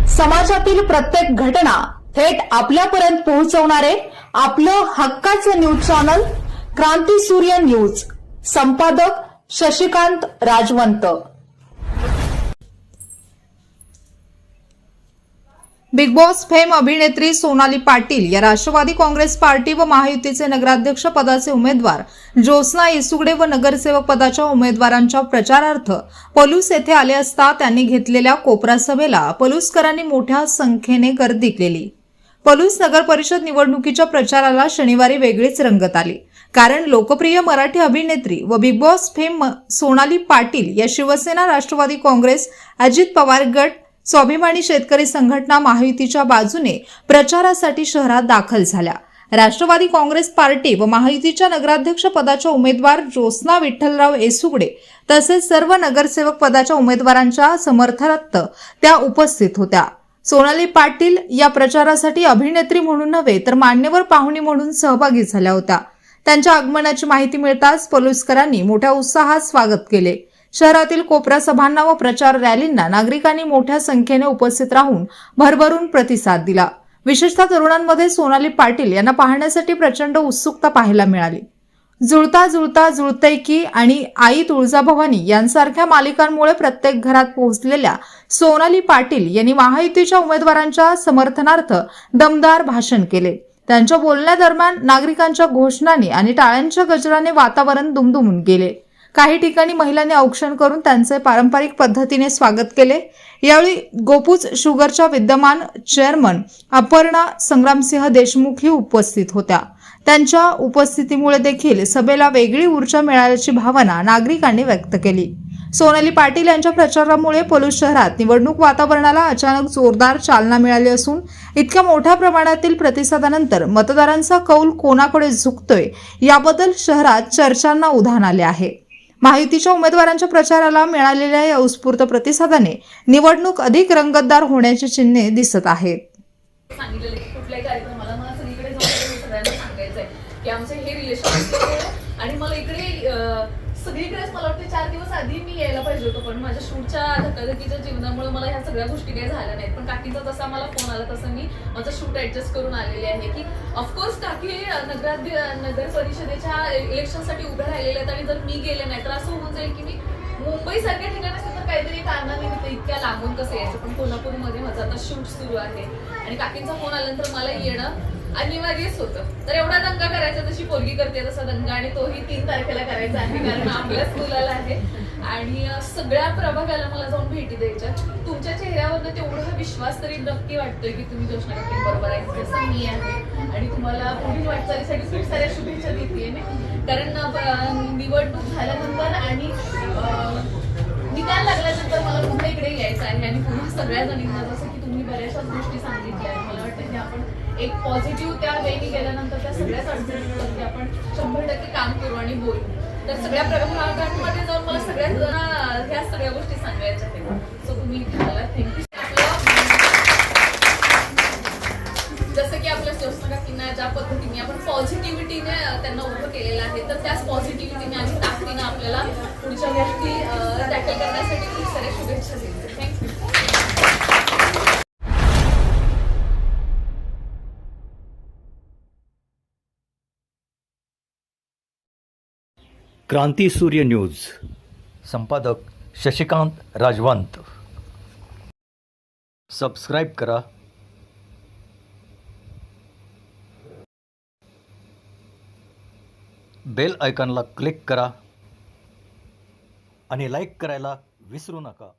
समाजातील प्रत्येक घटना थेट आपल्यापर्यंत पोहोचवणारे आपलं हक्काचं न्यूज चॅनल क्रांती सूर्य न्यूज. संपादक Shashikant Rajwant. Big boss fame अभिनेत्री सोनाली पाटील या राष्ट्रवादी काँग्रेस पार्टी व महायुतीचे नगराध्यक्ष पदाचे उमेदवार ज्योत्स्ना येसुगडे व नगरसेवक पदाच्या उमेदवारांच्या प्रचारार्थ पलूस येथे आले असता त्यांनी घेतलेल्या कोपरा सभेला पलूसकरांनी मोठ्या संख्येने गर्दी केली. पलूस नगर परिषद निवडणुकीच्या प्रचाराला शनिवारी वेगळीच रंगत आली, कारण लोकप्रिय मराठी अभिनेत्री व big boss fame Sonali Patil या शिवसेना, राष्ट्रवादी काँग्रेस, अजित पवार गट, स्वाभिमानी शेतकरी संघटना महायुतीच्या बाजूने प्रचारासाठी शहरात दाखल झाल्या. राष्ट्रवादी काँग्रेस पार्टी व महायुतीच्या नगराध्यक्ष पदाच्या उमेदवार ज्योत्स्ना विठ्ठलराव येसुगडे तसेच सर्व नगरसेवक पदाच्या उमेदवारांच्या समर्थनार्थ त्या उपस्थित होत्या. सोनाली पाटील या प्रचारासाठी अभिनेत्री म्हणून नव्हे तर मान्यवर पाहुणी म्हणून सहभागी झाल्या होत्या. त्यांच्या आगमनाची माहिती मिळताच पलूसकरांनी मोठ्या उत्साहात स्वागत केले. शहरातील कोपरा सभांना व प्रचार रॅलींना नागरिकांनी मोठ्या संख्येने उपस्थित राहून भरभरून प्रतिसाद दिला. विशेषतः तरुणांमध्ये सोनाली पाटील यांना पाहण्यासाठी प्रचंड उत्सुकता पाहायला मिळाली. जुळता जुळता जुळतंय की आणि आई तुळजाभवानी यांसारख्या मालिकांमुळे प्रत्येक घरात पोहोचलेल्या सोनाली पाटील यांनी महायुतीच्या उमेदवारांच्या समर्थनार्थ दमदार भाषण केले. त्यांच्या बोलण्यादरम्यान नागरिकांच्या घोषणांनी आणि टाळ्यांच्या गजराने वातावरण दुमदुमून गेले. काही ठिकाणी महिलांनी औक्षण करून त्यांचे पारंपरिक पद्धतीने स्वागत केले. यावेळी गोपूज शुगरच्या विद्यमान चेअरमन अपर्णा संग्रामसिंह देशमुख ही उपस्थित होत्या. त्यांच्या उपस्थितीमुळे देखील सभेला वेगळी ऊर्जा मिळाल्याची भावना नागरिकांनी व्यक्त केली. सोनाली पाटील यांच्या प्रचारामुळे पलूस शहरात निवडणूक वातावरणाला अचानक जोरदार चालना मिळाली असून इतक्या मोठ्या प्रमाणातील प्रतिसादानंतर मतदारांचा कौल कोणाकडे झुकतोय याबद्दल शहरात चर्चांना उधाण आले आहे. महायुतीच्या उमेदवारांच्या प्रचाराला मिळालेल्या या उत्स्फूर्त प्रतिसादाने निवडणूक अधिक रंगतदार होण्याची चिन्हे दिसत आहेत. सांगितलेलं की कुठल्याही कार्यक्रमाला मला सगळीकडे जाऊन सगळ्यांना सांगायचंय की आमचं हे रिलेशन आणि मला इकडे सगळीकडेच मला वाटतं 4 दिवस आधी मी यायला पाहिजे होतं, पण माझ्या शूटच्या धकाधकीच्या जीवनामुळे मला ह्या सगळ्या गोष्टी काही झाल्या नाहीत. पण काकीचा जसा मला फोन आला तसं मी माझं शूट ऍडजस्ट करून आलेले आहे की ऑफकोर्स काकी नगर परिषदेच्या इलेक्शनसाठी उभे राहिलेले आहेत आणि जर मी गेले नाही तर असं होऊन जाईल की मी मुंबई सारख्या ठिकाणी असेल तर काहीतरी कारणानिमित्त इतक्या लांबून कसं यायचं. पण कोल्हापूरमध्ये माझं आता शूट सुरू आहे आणि काकींचा फोन आल्यानंतर मला येणं अनिवार्यच होतं. तर एवढा दंगा करायचा जशी पोरगी करते तसा दंगा, आणि तोही 3 तारखेला करायचा आहे कारण आपल्याच मुलाला आहे. आणि सगळ्या प्रभागाला मला जाऊन भेटी द्यायच्या. तुमच्या चेहऱ्यावरनं तेवढा विश्वास तरी नक्की वाटतोय की तुम्ही ज्योत्स्ना काकी बरोबर आहे जसं मी आहे, आणि तुम्हाला पुढील वाटचालीसाठी खूप साऱ्या शुभेच्छा देते मी. कारण निवडणूक झाल्यानंतर आणि निकाल लागल्यानंतर मला पुन्हा इकडे यायचं आहे आणि पुन्हा सगळ्या जणींना जसं की तुम्ही बऱ्याचशाच गोष्टी सांगितल्या आहेत, मला वाटतं की आपण एक पॉझिटिव्ह त्या वेळी गेल्यानंतर त्या सगळ्याच अडचणींवरती आपण 100% काम करू आणि बोलू. तर सगळ्या प्रभागांमध्ये जाऊन मला सगळ्यात जण ह्या सगळ्या गोष्टी सांगायच्या आहेत. सो तुम्ही इथे आला, थँक्यू. जसं की आपल्या ज्योत्स्ना काकींना ज्या पद्धतीने आपण पॉझिटिव्हिटीने त्यांना उभं केलेलं आहे, तर त्याच पॉझिटिव्हिटीने आणि ताकदीने आपल्याला पुढच्या गोष्टी टॅकल करण्यासाठी खूप साऱ्या शुभेच्छा देते. थँक्यू. क्रांती सूर्य न्यूज. संपादक शशिकांत राजवंत. सबस्क्राईब करा, बेल आयकॉनला क्लिक करा आणि लाईक करायला विसरू नका.